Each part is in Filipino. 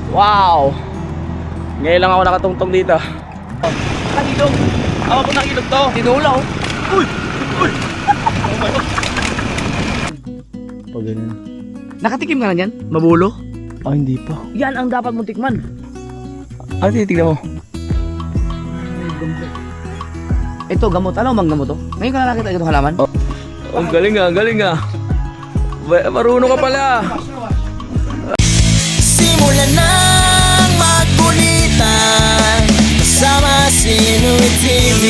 Wow! Ngayon lang ako nakatungtong dito. Ilog! Awa ko ng ilog to! Tinula oh! Uy! Uy! Pag ganyan. Nakatikim ka na yan? Mabulo? Ah, hindi pa. Yan ang dapat mong tikman. Ano tinitignan mo? Ito, gamot. Ano mang gamot to? Ngayon ka na nakita itong halaman? Oh. Ang galing nga, galing nga. Marunong ka pala. Simulan ng magkulitan kasama si Inuit TV.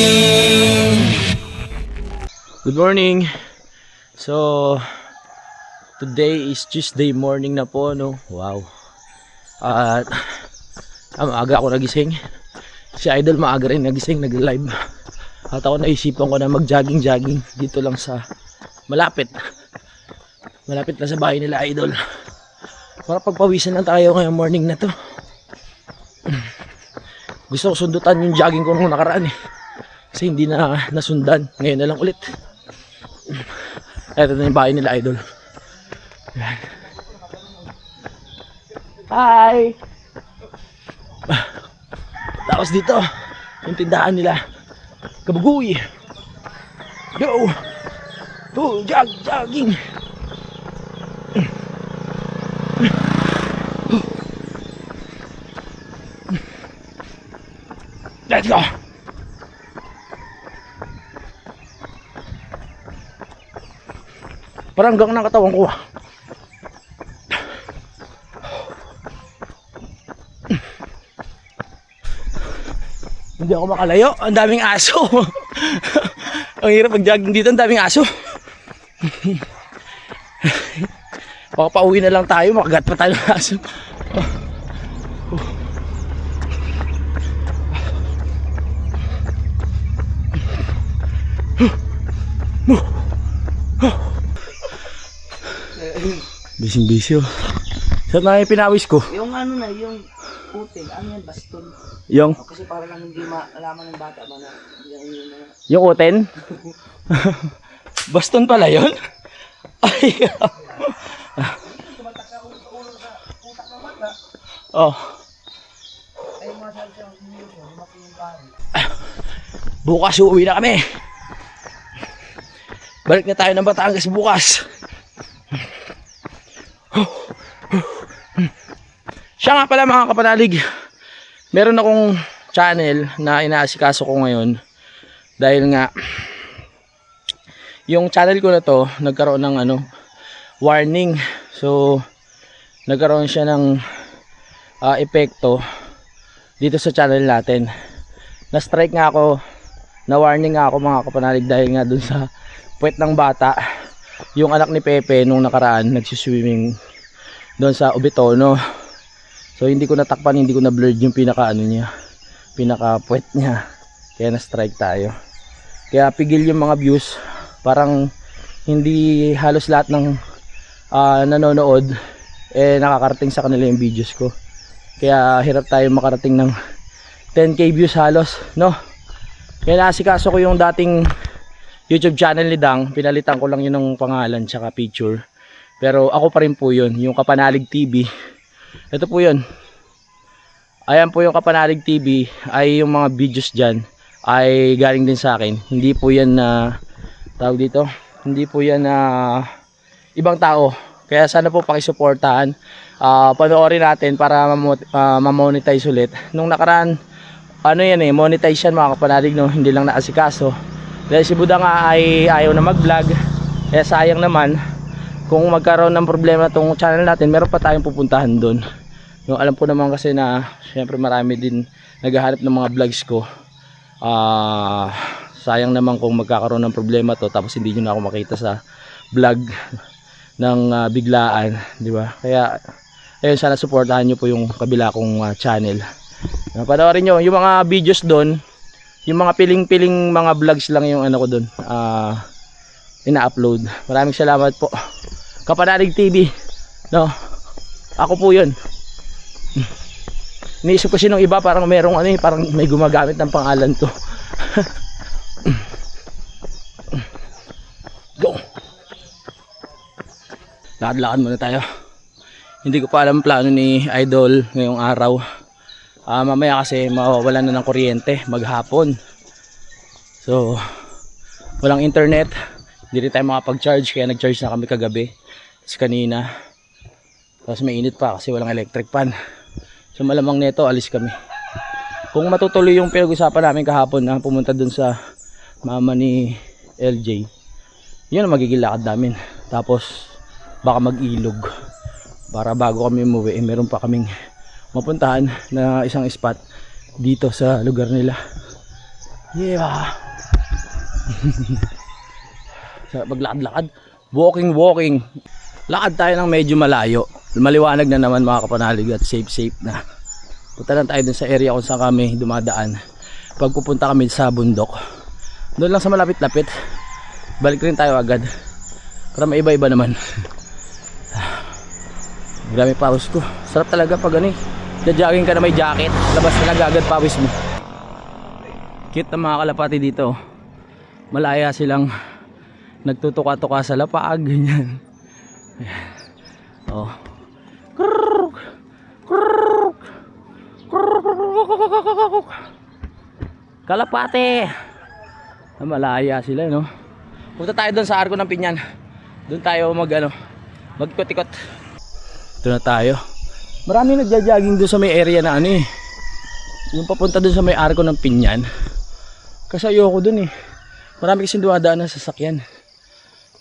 Good morning. So today is Tuesday morning na po, no? Wow. At maaga ako nagising. Si Idol maaga rin nagising, nag-live. At ako naisipan ko na mag-jogging dito lang sa malapit na sa bahay nila Idol. Para pagpawisan lang tayo ngayong morning na to. Gusto ko sundutan yung jogging ko nung nakaraan eh. Kasi hindi na nasundan. Ngayon na lang ulit. Ito na yung bahay nila Idol. Hi! Tapos dito yung tindahan nila Kabugoy. Go! Oh, jogging! Let's go! Parang hanggang ng katawan ko. Hindi ako makalayo. Ang daming aso. Ang hirap mag-jogging dito. Ang daming aso. Baka pauwi na lang tayo. Makagat pa tayo ng aso. Bising-busy oh. Saan na yung pinawis ko? Yung ano na, yung puti, ano yan, baston. Yung? Kasi para lang hindi malaman ng bata ba na yung Yung uten? Baston pala yun? Ay. Oh. Bukas uuwi na kami. Balik na tayo ng Batangas bukas. Siya nga pala mga kapanalig, meron akong channel na inaasikaso ko ngayon. Dahil nga yung channel ko na to nagkaroon ng warning. So nagkaroon siya ng epekto dito sa channel natin. Na strike nga ako, na warning nga ako mga kapanalig, dahil nga dun sa puwet ng bata, yung anak ni Pepe nung nakaraan nagsiswimming doon sa Ubitono. So hindi ko natakpan, hindi ko na blurred yung pinaka puwet niya. Kaya na strike tayo. Kaya pigil yung mga views. Parang hindi halos lahat ng nanonood nakakarating sa kanila yung videos ko. Kaya hirap tayo makarating ng 10k views halos, no? Kaya naasikaso ko yung dating YouTube channel ni Dang. Pinalitan ko lang yun ng pangalan tsaka picture. Pero ako pa rin po yun, yung Kapanalig TV. Ito po yun. Ayan po yung Kapanalig TV. Ay yung mga videos dyan ay galing din sa akin. Hindi po yan na tawag dito, hindi po yan na ibang tao. Kaya sana po pakisuportahan. Panoorin natin para ma-monetize ulit. Nung nakaraan, monetize yan mga Kapanalig, no? Hindi lang naasikaso. Dahil si Buda nga ay ayaw na mag-vlog. Kaya sayang naman. Kung magkaroon ng problema tong channel natin, meron pa tayong pupuntahan doon. Yung alam po naman kasi na syempre marami din naghahanap ng mga vlogs ko. Sayang naman kung magkakaroon ng problema to tapos hindi nyo na ako makita sa vlog ng biglaan, di ba? Kaya ayun, sana suportahan nyo po yung kabila kong channel. Panoorin nyo yung mga videos doon, yung mga piling-piling mga vlogs lang yung ko doon. Ina-upload. Maraming salamat po. Kapanalig TV, no? Ako po yun. Iniisip kasi nung iba parang merong parang may gumagamit ng pangalan to. Go! Lakad-lakad muna tayo. Hindi ko pa alam plano ni Idol ngayong araw. Mamaya kasi mawawalan na ng kuryente maghapon. So walang internet, hindi rin tayo makapag-charge, kaya nag-charge na kami kagabi. Tapos kanina, tapos mainit pa kasi walang electric pan. So malamang neto alis kami. Kung matutuloy yung pinag-usapan namin kahapon na pumunta dun sa mama ni LJ, yun ang magiging lakad namin. Tapos baka mag-ilog para bago kami umuwi, meron pa kaming mapuntahan na isang spot dito sa lugar nila. Yeah. Sa paglakad-lakad, walking. Lakad tayo ng medyo malayo. Maliwanag na naman mga kapanalig at safe na. Punta lang tayo dun sa area kung saan kami dumadaan. Pag pupunta kami sa bundok, doon lang sa malapit-lapit, balik rin tayo agad para may iba-iba naman. Grabe pawis ko. Sarap talaga pag ano, jogging ka na may jacket, labas talaga agad pawis mo. Cute na mga kalapati dito. Malaya silang nagtutuka-tuka sa lapag, ganyan. Oh. Kalapate. Malaya sila, no? Punta tayo doon sa Arco ng Pinyan. Doon tayo magkot-ikot. Ito na tayo. Marami nagja-jogging doon sa may area na yung papunta doon sa may Arco ng Pinyan. Kasi ayoko doon eh. Marami kasing dumadaan ng sasakyan.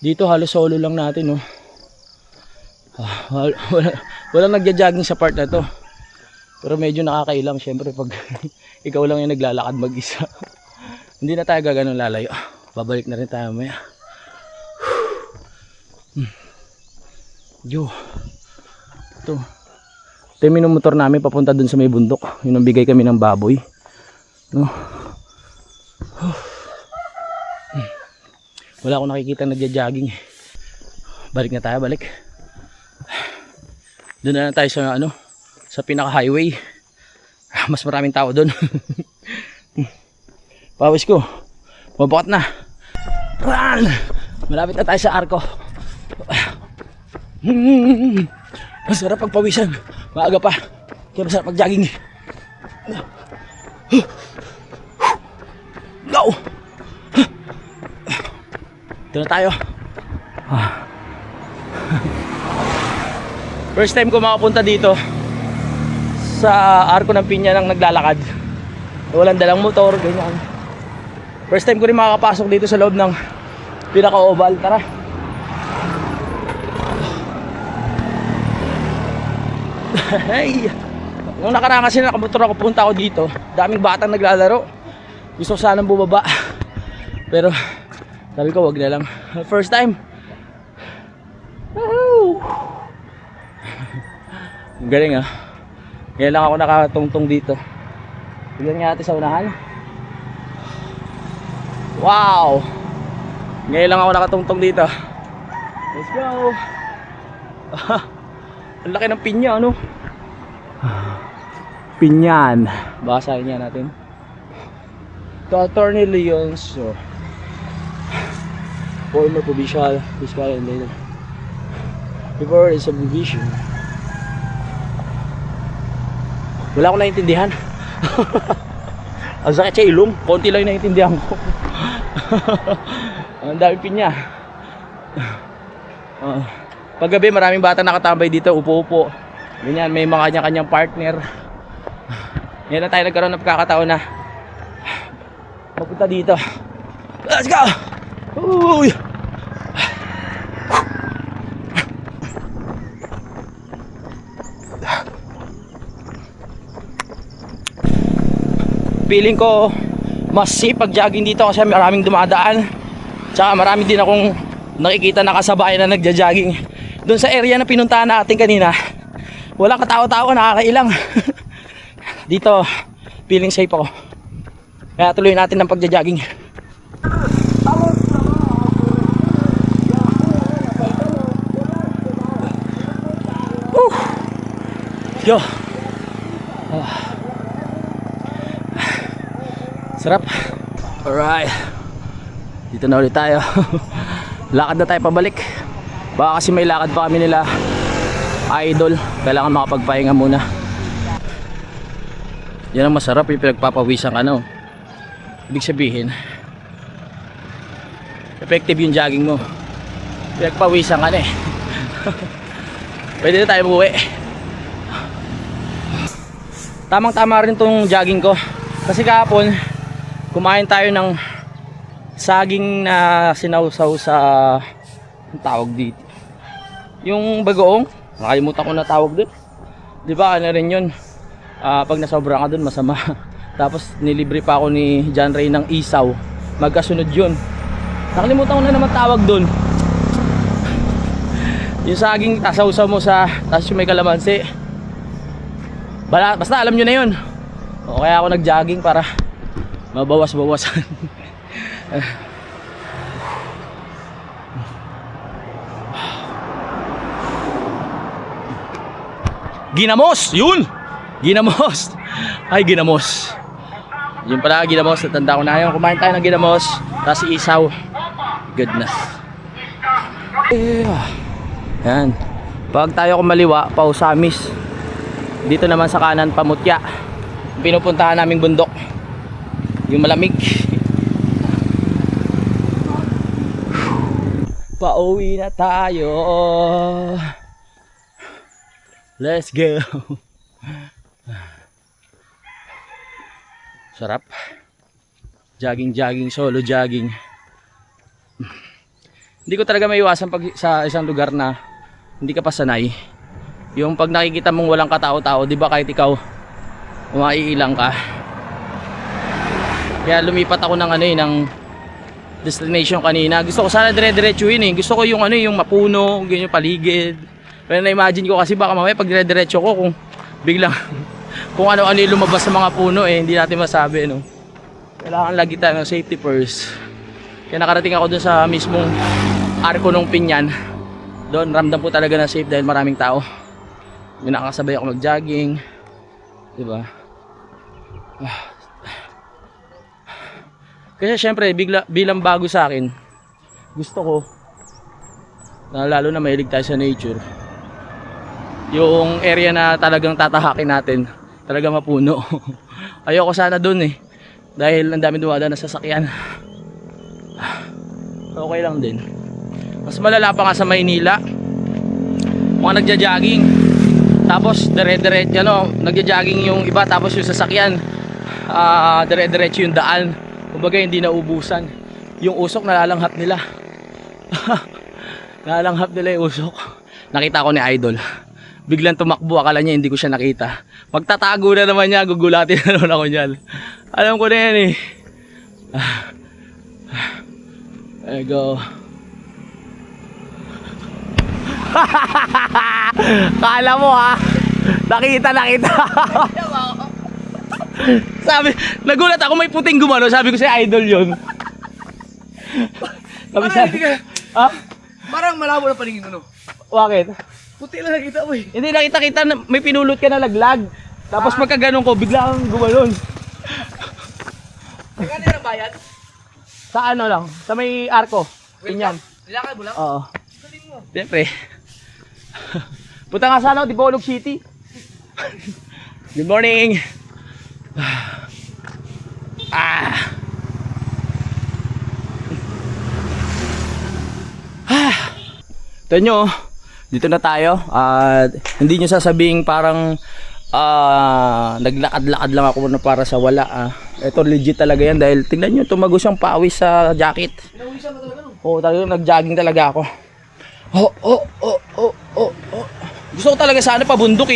Dito halos solo lang natin, no? Walang nagja-jogging sa part na to. Pero medyo nakakailang syempre pag ikaw lang yung naglalakad mag-isa. Hindi na tayo gaganong lalayo. Babalik na rin tayo mamaya. Yo. Ito yung minumotor namin papunta dun sa may bundok. Yung nabigay kami ng baboy, no? Wala akong nakikita nagja-jogging. Balik na tayo, balik. Doon na tayo sa sa pinaka-highway. Mas maraming tao doon. Pawis ko. Mabukat na. Run! Malapit na tayo sa Arco. Masarap pagpawisan. Maaga pa. Kaya masarap mag-jogging. Go! Ito na tayo. First time ko makapunta dito sa Arco ng Pinya nang naglalakad. Walang dalang motor, ganyan. First time ko rin makakapasok dito sa loob ng pinaka-oval. Tara. Hey! Nung nakaraan kasi nakamotor ako, punta ako dito. Daming batang naglalaro. Gusto ko sanang bumaba. Pero sabi ko wag na lang. First time. Woohoo! Galing ah. Ngayon lang ako nakatungtong dito. Tignan nga natin sa unahan. Wow! Ngayon lang ako nakatungtong dito. Let's go! Ang laki ng pinya, ano? Pinyan. Basahin niya natin. To Attorney Leonzo, former provincial fiscal and later before the subdivision. Wala akong naiintindihan. Ang sakit sa ilong. Konti lang yung naiintindihan ko. Ang dami pinya. Paggabi maraming bata nakatambay dito, upo-upo. Ganyan, may mga kanya-kanyang partner. Ngayon na tayo nagkaroon ng pagkakataon na mapunta dito. Let's go! Uy! Feeling ko mas safe pag jogging dito kasi maraming dumadaan. Tsaka marami din akong nakikita na kasabay na nagja-jogging. Doon sa area na pinuntahan natin kanina, walang katao-tao, nakakailang. Dito, feeling safe ako. Kaya tuloy natin ang pagja-jogging. Yo. Sarap. Alright. Dito na ulit tayo. Lakad na tayo pabalik. Baka kasi may lakad pa kami nila Idol. Kailangan makapagpahinga muna. Yan ang masarap, yung pinagpapawisan ka, no? Ibig sabihin, effective yung jogging mo. Pinagpawisan ka na eh. Pwede na tayo umuwi. Tamang tama rin tong jogging ko. Kasi kahapon kumain tayo ng saging na sinawsaw sa, ang tawag dito, yung bagoong, nakalimutan ko na tawag doon. Di ba ano rin yun, pag nasobra ka doon masama. Tapos nilibre pa ako ni John Ray ng isaw, magkasunod yun. Nakalimutan ko na naman tawag doon. Yung saging tasawsaw mo sa, tapos yung may kalamansi. Basta alam nyo na yun. O kaya ako nag-jogging para mabawas-bawasan. Ginamos! Yun! Ginamos! Ay, ginamos. Yun pala, ginamos. Natanda ko na yun. Kumain tayo ng ginamos. Tapos isaw. Goodness. Yan. Pag tayo kumaliwa, Pausamis. Dito naman sa kanan, Pamutya. Pinupuntahan naming bundok. Yung malamig. Pauwi na tayo. Let's go. Sarap. Jogging, solo jogging. Hindi ko talaga maiwasan pag sa isang lugar na hindi ka pa sanay. Yung pag nakikita mong walang katao-tao, di ba kahit ikaw umaiilang ka. Kaya lumipat ako ng ng destination kanina. Gusto ko sana dire-diretsuhin eh. Gusto ko yung yung mapuno, ganyan paligid. Pero na-imagine ko kasi baka mamaya pag dire-diretso ko kung biglang kung ano-ano yung lumabas sa mga puno hindi natin masabi, no. Kailangan lagi tayo safety first. Kaya nakarating ako dun sa mismong arko ng Pinyan. Doon ramdam ko talaga na safe dahil maraming tao. May nakakasabay ako mag-jogging. Diba? Kasi syempre bilang bago sa akin, gusto ko na lalo na mahilig tayo sa nature, yung area na talagang tatahakin natin talaga mapuno. Ayoko sana dun dahil ang dami dumadaan na sasakyan. Okay lang din. Mas malala pa nga sa Maynila, mga nagja-jogging tapos dire-diretso nagja-jogging yung iba tapos yung sasakyan dire-diretso yung daan. Kumbaga hindi naubusan. Yung usok nalalanghap nila. Nalalanghap nila yung usok. Nakita ko ni Idol. Biglang tumakbo, akala niya hindi ko siya nakita. Magtatago na naman niya, gugulatin na naman ako niyan. Alam ko na yan There you go. Kala mo nakita. Sabi, nagulat ako may puting gumano. Sabi ko si Idol yun. Parang malabo na paningin ko, no? Bakit? Puti lang nakita mo Hindi nakita na may pinulot ka na laglag. Tapos pagka ganun ko, bigla kang gumanon. Magkano yung bayad? Sa lang, sa may arko. Pinyan. Nilakad mo lang? Oo. Galing mo. Siyempre. Punta nga sana ako, Dipolog City. Good morning. Ito nyo, dito na tayo. At hindi nyo sasabing parang naglakad-lakad lang ako na para sa wala. Ito legit talaga yan dahil tingnan nyo, tumagos yung pawis sa jacket. Pinawisan ka talaga, no? Oo, talagang nag-jogging talaga ako. Gusto ko talaga sana pabundok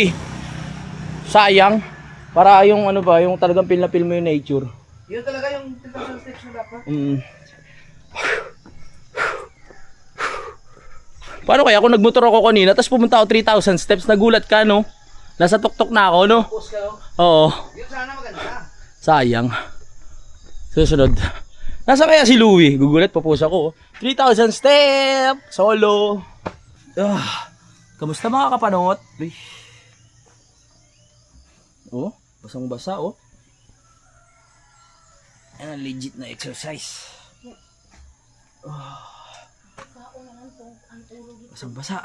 sayang. Para yung yung talagang feel na feel mo yung nature. Yun talaga yung 10,000 steps na dapat. Paano kaya kung nagmotor ako kanina tapos pumunta ako 3,000 steps, nagulat ka, no? Nasa tuktok na ako, no? Post ka, no? Oo. Yun sana maganda. Sayang. Susunod. Nasa kaya si Louie? Gugulat, papos ako. 3,000 step! Solo! Kamusta mga kapanot? Oh, basang-basa, Yan ang legit na exercise. Basang-basa.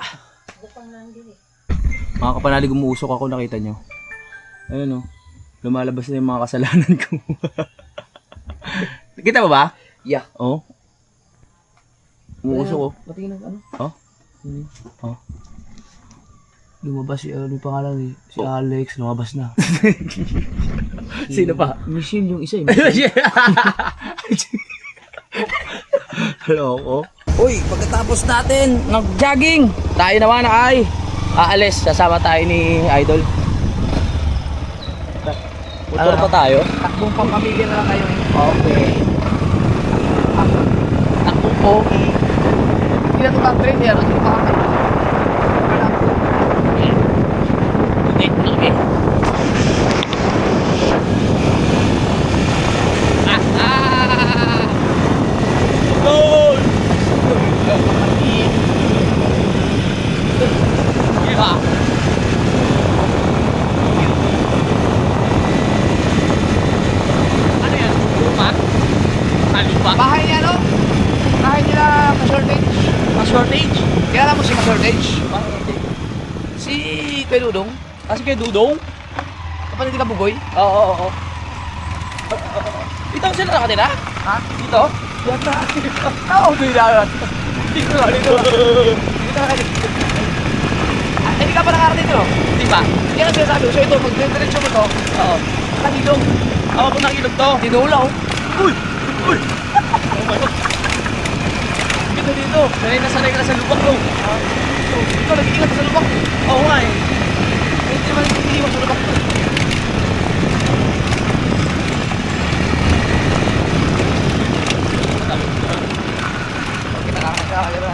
Mga kapanalig, umuusok ako, nakita nyo. Ayun, oh. Lumalabas na yung mga kasalanan ko. Kita ba ba? Yeah. Oh. Umuusok, oh. Patingin ng ano? Oh. Oh. Lumabas si, ano yung pangalan ni? Si Alex, lumabas na. Sino pa? Michelle yung isa eh. Hello, oh. Uy, pagkatapos natin nag-jogging, tayo naman ay aalis. Sasama tayo ni Idol. Motor pa tayo? Takbong pampamigil na lang kayo. Okay. Takbo po. Hindi na ito country, hindi na ito country. Okay. Goal! Yeah. Ano yan? Lupa? Lupa? Bahay niya, no? Bahay nila ka-shortage. Shortage? Kaya mo si ka-shortage. Si Kuya Dudong. Kasi kay Dudong? Kapatid ni Kabugoy. Oo. Dito sila nakatira? Ha? Dito? Yata. Oo, hindi na. Dito na, dito. Dito na. Hindi ka pa nakarating dito, no? Di ba? Yan ang sinasabi ko. So ito, pag diretso mo to, Oo. nakilong. Ako po nakilog to. Tinulaw. Uy! Uy! Dito. Sanay ka na sa lubak mo. Ito, nag-iingat sa lubak. Oo nga eh. Hindi naman nag-iiwan sa lubak. Kita kakakakala.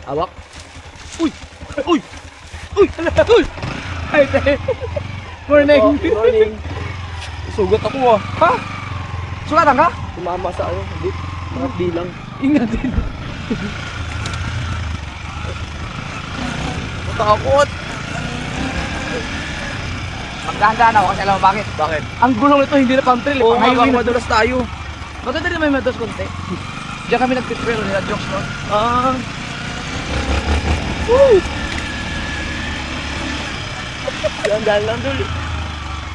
Awak. Uy! Uy! Uy! Uy! Ay, morning! Morning! Sugat ako ah. Ha? Sugatan ka? Sumama sa ano, hindi. Mga bilang. Ingat din. Matakot! Magdahan-dahan ako kasi alam mo bakit? Bakit? Ang gulong nito hindi na pang-trail. Oo nga, Pang-highway baka na. madulas tayo. Maganda rin may metos konti. Diyan kami nag-prepare nila jokes no? Ah. Woo! Dahan-dahan lang dul.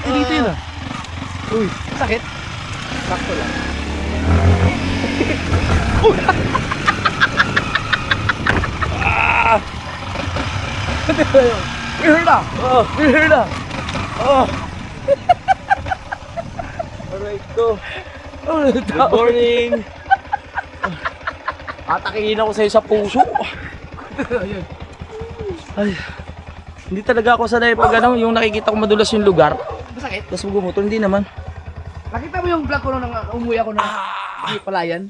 Dito yun ah. Uy, Sakit? sakto lang. We're here na! Oh, We're here na! oh. Alright ko. Good morning. Atakihin ako sa'yo sa puso. Ayun. Ay. Hindi talaga ako sanay pag ano, yung nakikita ko madulas yung lugar. Masakit? Tapos gumutol, hindi naman. Nakita mo yung vlog ko nung umuwi ako na palayan?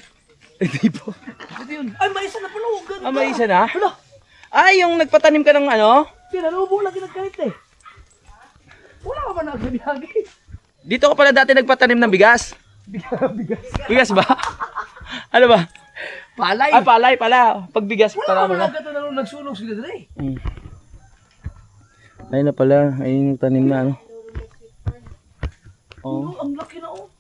Hindi po. Ito yun. Ay, may isa na pala. Oh, ganda. Ah, may isa na? Wala. Ay, yung nagpatanim ka ng ano? Pinalubo lagi nagkalit eh. Wala ka ba nagbibihagi? Dito ka pala dati nagpatanim ng bigas. Bigas. Bigas ba? Ano ba? Palay. Ah, palay pala. Pag bigas Wala pala ka ba na. nagkata na nagsunog sila dali? Ayun na pala. Ayun yung tanim na ano. Oh. Ang laki na oh.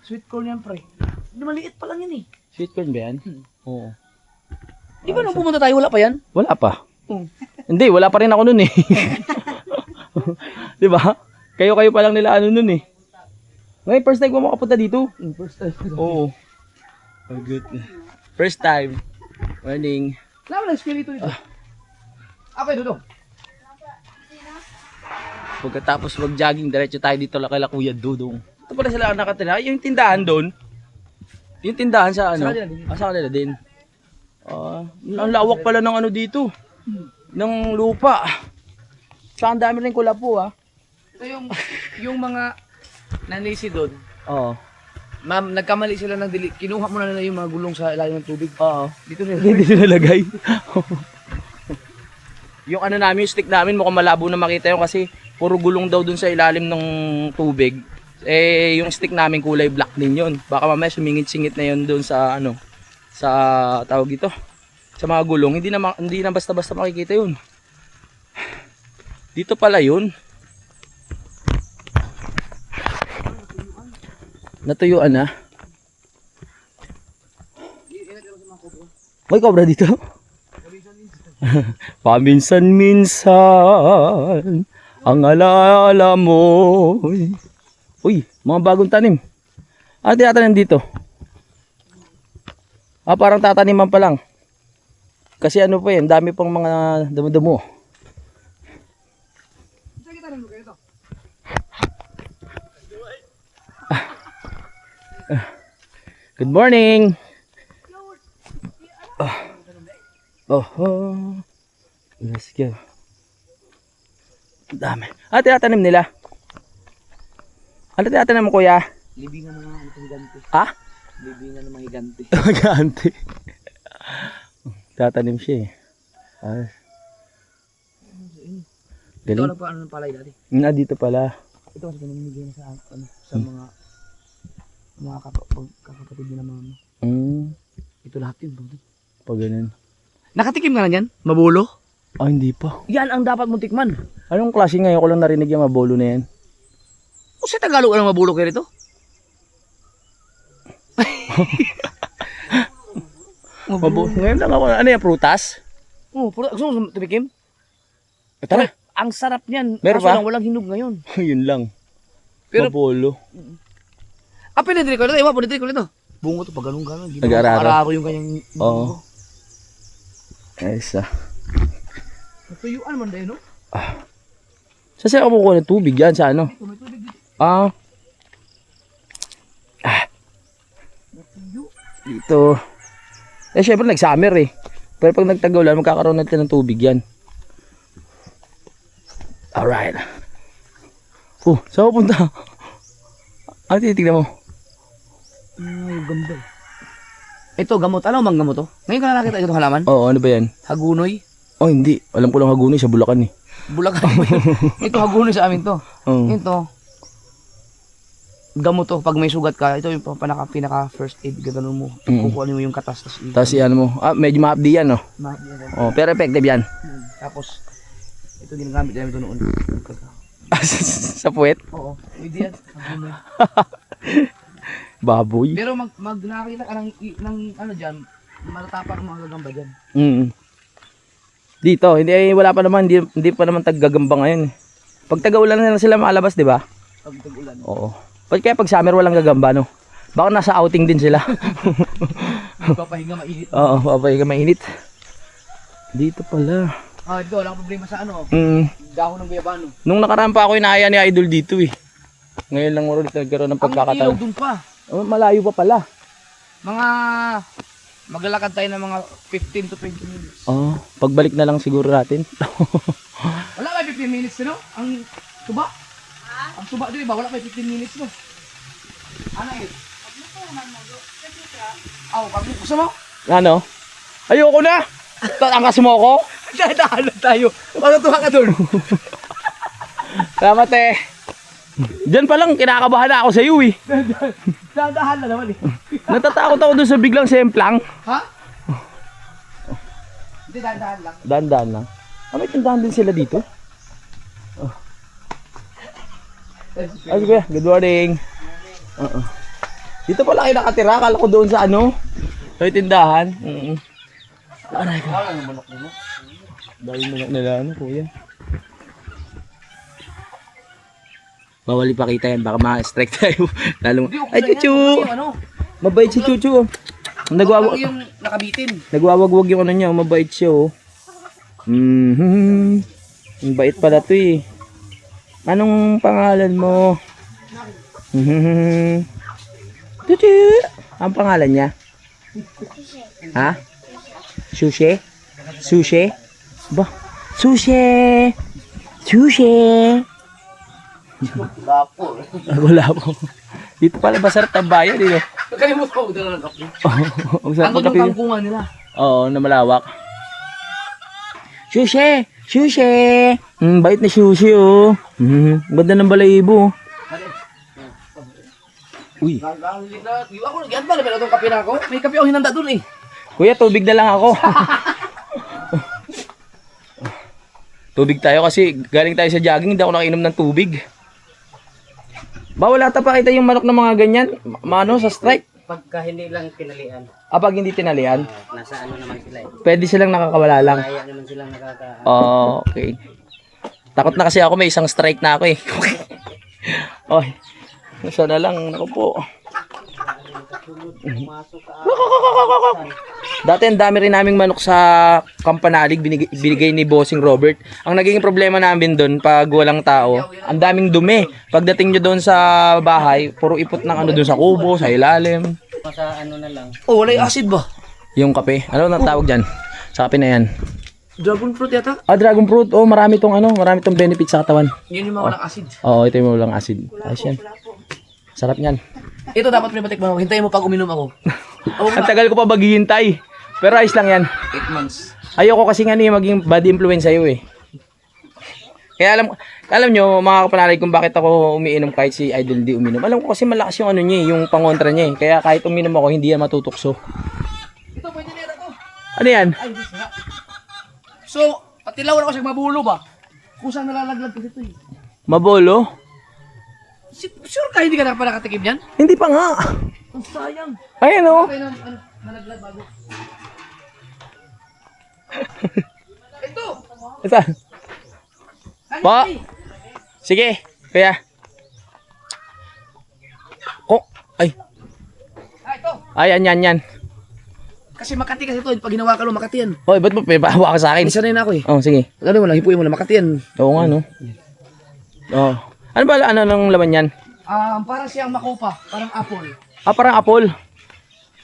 Sweet corn yan pre. Maliit pa lang yan eh. Sweet corn ba yan? Oo. Di ba nung pumunta tayo wala pa yan? Wala pa. Hindi, wala pa rin ako nun eh. Di ba? Kayo pa lang nila ano nun eh. Ngayon, first time ko makapunta dito. First time. Oo. Oh, good. First time. Morning. Wala mo na espiritu dito. Okay, Dudong. Pagkatapos mag-jogging, diretso tayo dito kay Kuya Dudong. Ito pala sila nakatira. Yung tindahan doon. Yung tindahan sa ano? Sa kanila din. Sa kanila din. Ang lawak pala ng ano dito. Ng lupa. Saka ang dami rin kulapo ah. Ito yung mga nanlisi doon. Oo. Ma'am, nagkamali sila ng dili. Kinuha mo na nila yung mga gulong sa ilalim ng tubig. Oo. Dito nila. Hindi nalagay. Yung ano namin, yung stick namin, mukhang malabo na makita yun kasi puro gulong daw dun sa ilalim ng tubig. Eh, yung stick namin kulay black din yun. Baka mamaya sumingit-singit na yun dun sa ano, sa tawag ito, sa mga gulong. Hindi na basta-basta makikita yun. Dito pala yun. Natuyuan na. May cobra dito? Paminsan-minsan ang alaala mo. Uy, mga bagong tanim. Ano tinatanim dito? Parang tataniman pa lang. Kasi ano pa yan, dami pang mga damo-damo. Good morning. Oh. Let's go. Dami. Tinatanim nila. Ano tinatanim mo, kuya? Libingan ng mga higante. Libingan ng mga higante. Higante. Tatanim siya eh. Ito Galing. lang pa ano ng palay dati. Dito pala. Ito kasi pinamimigay na sa mga kapatid nila mama. Ito lahat yun. Pag ganun. Nakatikim ka na dyan? Mabulo? Hindi pa. Yan ang dapat mong tikman. Anong klase ngayon ko lang narinig yung mabolo na yan? O sa Tagalog ang mabulo kayo rito? Ngayon lang ako. Ano yan? Prutas? Gusto mo tumikim? Tara. Ang sarap niyan. Meron Kaso ba? lang walang hinog ngayon. Yun lang. Pero- Mabolo. Pinadiri ko nito. Iwa, pinadiri ko nito. Bungo to pag ganun-ganun. Nag-araro. Araro yung kanyang Oo. Ayos ah. Natuyuan man dahil, no? Saan sila kumukuha ng tubig yan? Sa ano? May tubig dito. Dito. Syempre nag-summer eh. Pero pag nagtag-ulan, magkakaroon natin ng tubig yan. Alright. Saan ko punta? Ano tinitignan mo? Yung gambal. Ito, gamot. Alam mo bang gamot to? Ngayon ka na nakita itong halaman? Oo, ano ba yan? Hagunoy. Hindi. Alam ko lang Hagunoy sa Bulacan eh. Bulacan. Ito, hagunoy sa amin to. Oo. Ito. Gamot to. Pag may sugat ka, ito yung pinaka first aid. Gano'n mo. Kukuhanin mo yung katas. Tapos yan mo. Medyo ma-updi yan no? Pero effective yan. Tapos, ito ginagamit namin ito noon. Sa puwet? Oo. Pwede yan. Hagunoy. Baboy. Pero nakakita ka ng ano dyan, matatapang mga gagamba dyan. Dito, wala pa naman, hindi pa naman taggagamba ngayon. Pag taga-ulan na lang sila makalabas, di ba? Pag tag-ulan. Oo. Kaya pag summer walang gagamba, no? Baka nasa outing din sila. Papahinga mainit. Oo, papahinga mainit. Dito pala. Ito, walang problema sa ano. Dahon ng guyabano. Nung nakaraan pa ako inaaya ni Idol dito eh. Ngayon lang ulit nagkaroon ng Ang pagkakataon. ilog dun pa. Malayo pa pala. Maglalakad tayo ng mga 15 to 20 minutes. Pagbalik na lang siguro natin. Wala pa 15 minutes, no? Ang tuba? Ang tuba din ba? Wala pa 15 minutes, no? Ano eh? Gusto mo? Ano? Ayoko na! Tatangkas mo ako? Dahan na tayo. Matutuwa ka dun. Salamat eh. Diyan pa lang, kinakabahan na ako sa iyo eh. Dahan na naman eh. Natatakot ako dun sa biglang semplang. Ha? Hindi, dahan lang. Dahan-dahan lang. May tindahan din sila dito. Ay, kuya, good morning. Dito pala kayo nakatira, akala ko doon sa ano, sa tindahan. Aray ko. Dahil manok nila ano, kuya. Bawal ipakita yan, baka ma-strike tayo. Lalo, ay Chuchu! Mabait si Chuchu. Yung nakabitin. Nagwawagwag yung ano niya, mabait siya oh. Ang bait pala to eh. Anong pangalan mo? Chuchu! Ang pangalan niya? Ha? Sushi? Sushi? Ba? Sushi! Sushi! Wala po. Dito pala masarap tambayan dito. Kalimut ko, dala ng kape. Ang sarap Ang ng kape. tangkungan nila. Oo, na malawak. Sushi! Sushi! Bait na sushi oh. Ganda ng balayibo. Uy. Ako, yan ba? Meron itong kape na ako? May kape ako hinanda dun eh. Kuya, tubig na lang ako. Tubig tayo kasi galing tayo sa jogging, hindi ako nakainom ng tubig. Bawal ata pakita yung manok ng mga ganyan, mano sa strike. Pagka hindi lang kinalian. Pag hindi tinalian, Nasa ano naman sila eh. pwede silang nakakawala lang. Kaya naman silang nakaka... Oh, okay. Takot na kasi ako, may isang strike na ako eh. Oy. Sana lang, ako po. Dati ang dami rin naming manok sa Kampanalig, binigay ni Bossing Robert. Ang naging problema namin doon pag walang tao, ang daming dumi. Pagdating nyo doon sa bahay, puro ipot ng ano doon sa kubo, sa ilalim. Sa ano na lang. Oh, wala yung acid ba? Yung kape, ano nang tawag dyan? Sa kape na yan. Dragon fruit yata? Dragon fruit. Oh, marami tong benefit sa katawan. Yun yung mga walang acid. Oo, ito yung walang acid. Ayos yan. Sarap yan. Ito dapat pinabatik mo. Hintayin mo pag uminom ako. Ang tagal ko pa maghihintay. Pero ayos lang yan. 8 months. Ayoko kasi nga maging bad influence sa'yo eh. Kaya alam nyo mga kapanalig kung bakit ako umiinom kahit si Idol di uminom. Alam ko kasi malakas yung ano niya, yung pangontra niya eh. Kaya kahit uminom ako hindi yan matutukso. Ito, pwede na ito. Ano yan? Ay, this nga. So, patilawan ako siya mabulo ba? Kusang nalalaglag ko dito eh. Mabolo? Sure ka hindi ka nakapalakatikim yan? Hindi pa nga. Ang sayang. Ayan o. Kaya nalaglag bago. Ito! Ito. Pa. Sige. Kaya. Oh. Ay. Ito! Ay, yan. Kasi Makati kasi ito. Pag ginawa ka lo, Makati yan. Hoy, ba't mo pipahawa ka sa akin? Sanay na ako eh. Oh, sige. Gano'n mo lang, hipuin mo na Makati yan. Oo nga, no? Oh. Ano ba, ano nang laman yan? Parang siyang makupa. Parang apple. Parang apple.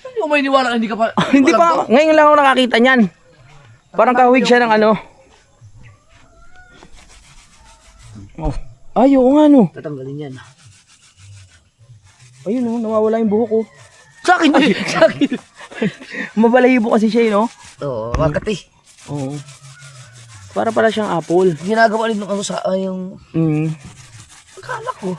Hindi mo may niwala hindi ka pa... Hindi pa, ngayon lang ako nakakita niyan. Parang kahawig siya ng ano. Oh. Ay, oo nga, no? Tatanggalin yan. Ayun, no? Nawawala yung buhok ko. Sa akin yun! Sa akin! Mabalahibo kasi siya, no? Oo, Makati. Oo. Para pala siyang apple. Ginagawa rin ng ano sa yung... Akala ko.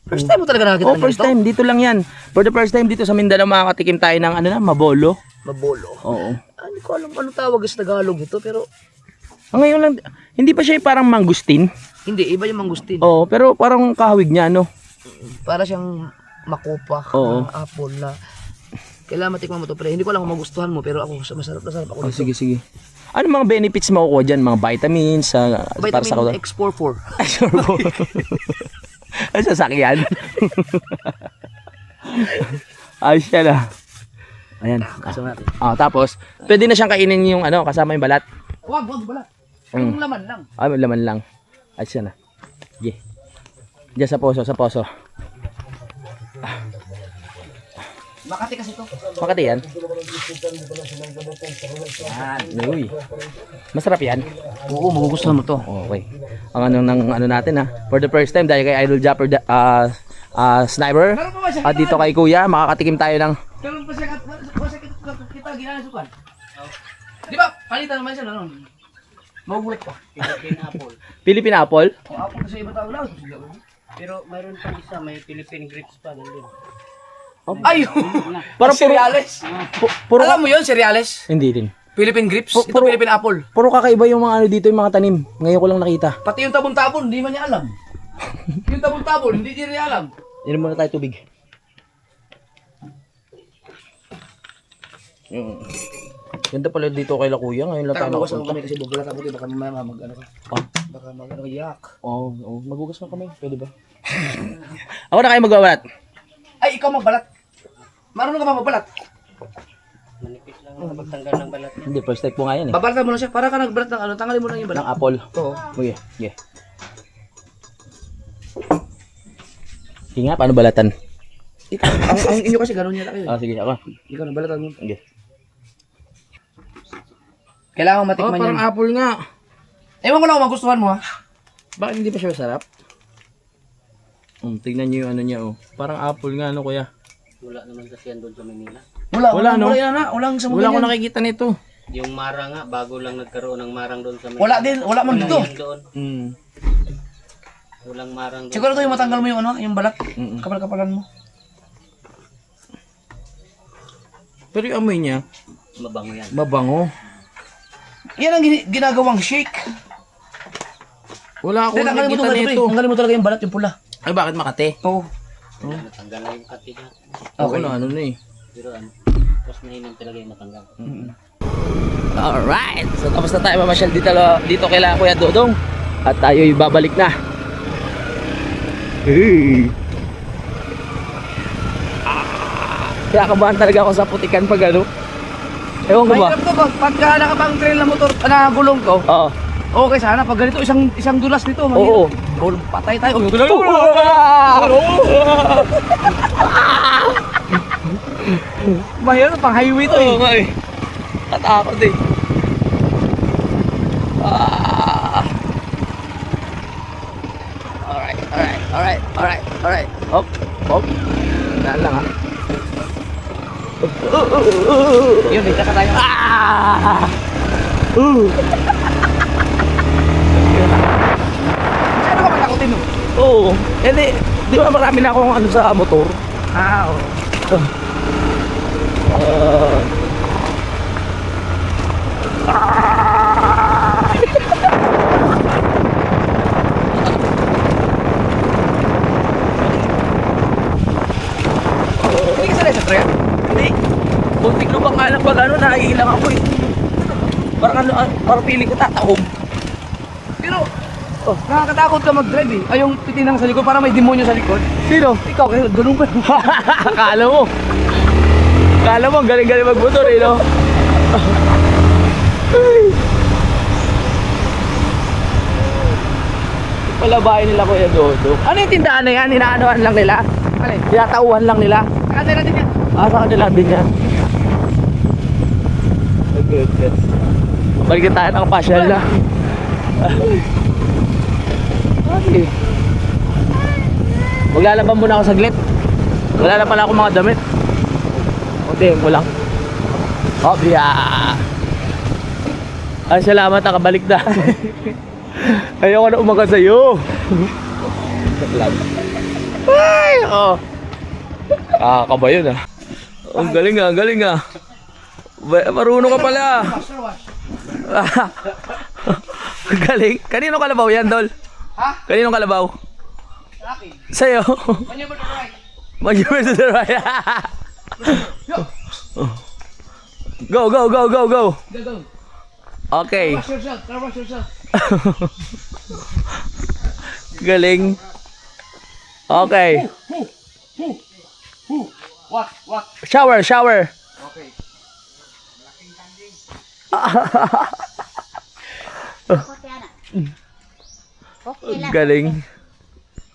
First time mo talaga nakakita Oh, ng first ganito? time. Dito lang yan. For the first time dito sa Mindanao makakatikim tayo ng ano na, mabolo. Mabolo. Oo. Hindi ko alam ano tawag sa Tagalog ito, pero... Ngayon lang, hindi pa siya parang mangustin. Hindi, iba yung mangustin. Oo, pero parang kahawig niya, no? Para siyang makupa, Oo. apple na... Kailangan matikman mo to, pero hindi ko alam kung magustuhan mo, pero ako, masarap ako Oh, dito. sige. Ano mga benefits makukuha dyan? Mga vitamins? Para sa Vitamin X44. Ay, sure po. Ay, sasakyan. Ayos siya na. Ayan. Kasama natin. Tapos, pwede na siyang kainin yung ano, kasama yung balat. Wag, bala. Yung laman lang. May laman lang. Ayos siya na. Yeah. Diyan sa poso. Makati kasi to. Makati yan. Uy. Masarap yan. Oo, magugustuhan mo to. Okay. Ang ano natin ha. For the first time dahil kay Idol Japper Sniper. Meron pa ba siya? At dito kay Kuya, makakatikim tayo ng Meron pa siya kita ginasukan. Di ba? Palitan naman siya noon. Magugulat pa. Philippine apple. Philippine apple. O apple kasi iba tao lang. Pero mayroon pa isa, may Philippine grapes pa nandun. Ay! Parang cereales. puro Alam mo yun, cereales? Hindi din. Philippine grapes? Ito puro- Philippine apple. Puro kakaiba yung mga ano dito, yung mga tanim. Ngayon ko lang nakita. Pati yung tabon-tabon, hindi man niya alam. Yung tabon-tabon, hindi niya alam. Inom muna tayo tubig. Ganda pala dito kay Kuya. Ngayon lang tayo Tara, bawas ako nakapunta. kami kasi bugla tayo. Baka mamaya mag-ano ka. Baka mag-ano ka, yak. Oo, magugas na kami. Pwede ba? Ako na kayo magbabalat. Ay, ikaw magbalat. Marunong ka ba magbalat? Manipis lang ang pagtanggal ng balat niya. Hindi, first step po nga yan eh. Babalatan mo lang siya. Para ka nagbalat ng ano, tanggalin mo lang yung Ng balat. apple. Oo. Okay, sige. Sige nga, paano balatan? Ang inyo kasi gano'n yata kayo. Sige, ako. Ikaw nagbalatan mo. Sige. Kailangan matikman parang yan. apple nga. Ewan ko lang kung magustuhan mo ha. Bakit hindi pa siya masarap? Tignan niyo yung ano niya oh. Parang apple nga ano kuya. Wala naman kasi yan doon sa Manila. Wala, no? Wala yan na. Walang sa Wala ko yan. nakikita nito. Yung marang nga, bago lang nagkaroon ng marang doon sa Manila. Wala din. Wala man dito. Yan doon. Walang marang doon. Siguro to yung matanggal mo yung ano, yung balat. Mm-mm. Kapal-kapalan mo. Pero yung amoy niya, Mabango yan. mabango. Yan ang ginagawang shake. Wala akong Tanggalin mo nakikita talaga, nito. tanggalin mo talaga yung balat, yung pula. Ay, bakit Makati? Oo. Natanggal na yung kati niya. Okay. Ano na eh. Pero ano, Tapos mainam talaga yung matanggal. Alright, so tapos na tayo mamasyal dito kay Kuya Dodong. At tayo'y babalik na. Hey. Kaya kabahan talaga ako sa putikan pag ano. Ewan ko ba? Mahirap to pagka nakapang trail na motor, na gulong to. Oo. Okay sana, pag ganito isang dulas nito. Oo. Patay tayo. Mahirap, pang highway to Oo nga eh. Katakot eh. Alright. Hop. Daan lang ha. Yun, may taka tayo. Saan ka matakotin mo? Oo. Di ba marami na akong ano sa motor? Oo. Hindi ka sanay sa trail? Hindi. Buntik lubang nga lang pag ano, naiilang ako eh. Parang piling ko tataob. Pero, nakakatakot ka mag-drive eh. Ay, yung pitinang sa likod, parang may demonyo sa likod. Sino? Ikaw, kaya ganun ba? Akala mo. Akala mo, galing-galing magmotor eh, no? Palabahin nila Kuya Dodo. Ano yung tindahan na yan? Inaanoan lang nila? Alin? Tinatauhan lang nila? Kaya natin yan. Sa kanila din yan. Good. Balik na tayo ng pasyal na. Okay. Maglalaban muna ako saglit. Wala na pala akong mga damit. Okay, mo lang. Oh, yeah. Ay, salamat, nakabalik na. Ayoko na umaga sa'yo. Ay, oh. Kaba yun ah. Ang galing ah. Marunong ka pala. Galing. Kaninong kalabaw yan, Dol? Ha? Kaninong kalabaw? Sa akin. Sa'yo. Maneuver to the right. Maneuver to the right. Go. Go. Okay. Car wash yourself. Galing. Okay. What? Shower. Okay. Okay lang. Galing.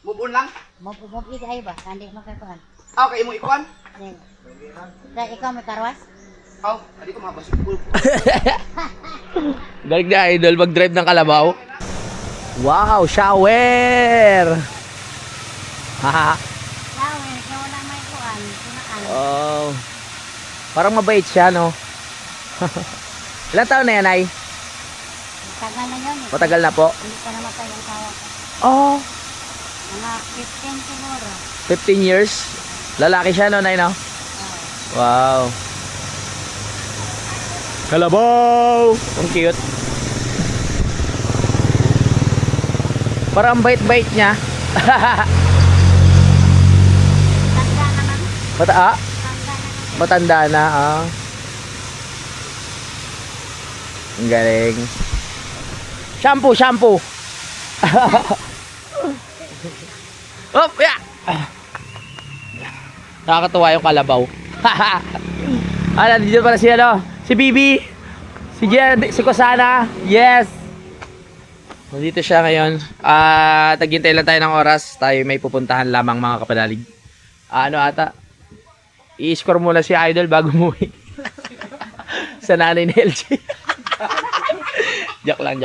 Move on lang. Mabubog ay ba? Hindi makakakuan. Okay, mo ikuan. Dahil ikaw may karwas? Aw, hindi ko mabasik ko. Galing na idol mag-drive ng kalabaw. Wow, shower. Haha. Lawin, kaya wala may kuan. Sinaan. Oh. Parang mabait siya, no? Ilan taon na yan, ay? Tagal na yun eh. Matagal na po. Hindi pa namatay ang tawa ko. Oh, Mga 15 siguro. 15 years. Lalaki siya, no, Nay, no? Wow. Kalabaw! Ang cute. Parang bait-bait niya. Tanda naman. Mata Tanda naman. matanda na, Ang galing. Shampoo. Hop, yeah. Nakakatuwa yung kalabaw. Dito pala si si Bibi, si Jen, si Kosana. Yes. Nandito siya ngayon. Taghintay lang tayo ng oras. Tayo may pupuntahan lamang, mga kapanalig. I-score muna si Idol bago umuwi. Sa nanay ni LG. Joke lang.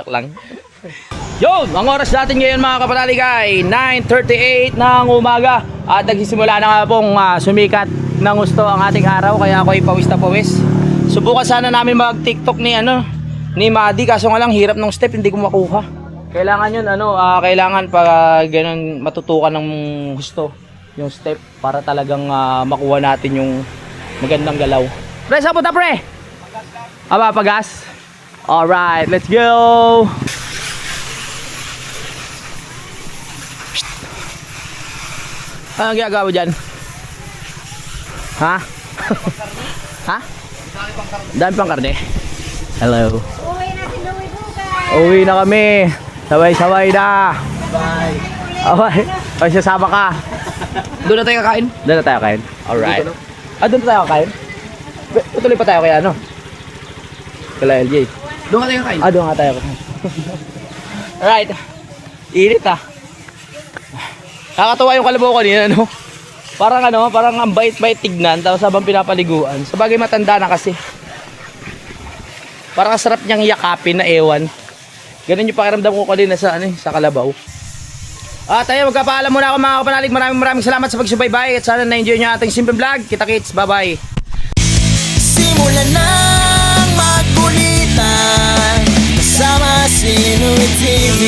Yun, ang oras natin ngayon, mga kapanalig, ay 9:38 ng umaga. At nagsisimula na nga pong sumikat ng gusto ang ating araw. Kaya ako ay pawis na pawis. Subukan sana namin mag-TikTok ni Madi, kaso nga lang hirap ng step, hindi ko makuha. Kailangan yun, kailangan pag ganun matutukan ng gusto yung step para talagang makuha natin yung magandang galaw. Pre, saan punta, pre? Pagas. Alright, let's go! Anong ginagawa mo dyan? Ha? Ha? Dami pang karne. Hello. Uwi na si Louie bukas. Uwi na kami. Sabay-sabay na. Bye. Okay, sasama ka. Doon na tayo kakain. Doon na tayo kain. Alright. Dito na. Doon na tayo kain. Tuloy pa tayo kaya ano? Kala LJ. Doon ka tayo kakain. Doon nga tayo kain. Alright. Init ah. Nakakatawa yung kalabaw kanina, no? Parang ano, parang ang bait-bait tignan tapos habang pinapaliguan. Sabagay matanda na kasi. Parang sarap niyang yakapin na ewan. Ganun yung pakiramdam ko kanina sa ano, sa kalabaw. Tayo magpapaalam muna ako mga kapanalig. Maraming salamat sa pagsubaybay at sana na-enjoy niyo ating simple vlog. Kita-kits, bye-bye. Simulan ng magkulitan kasama si Louie TV.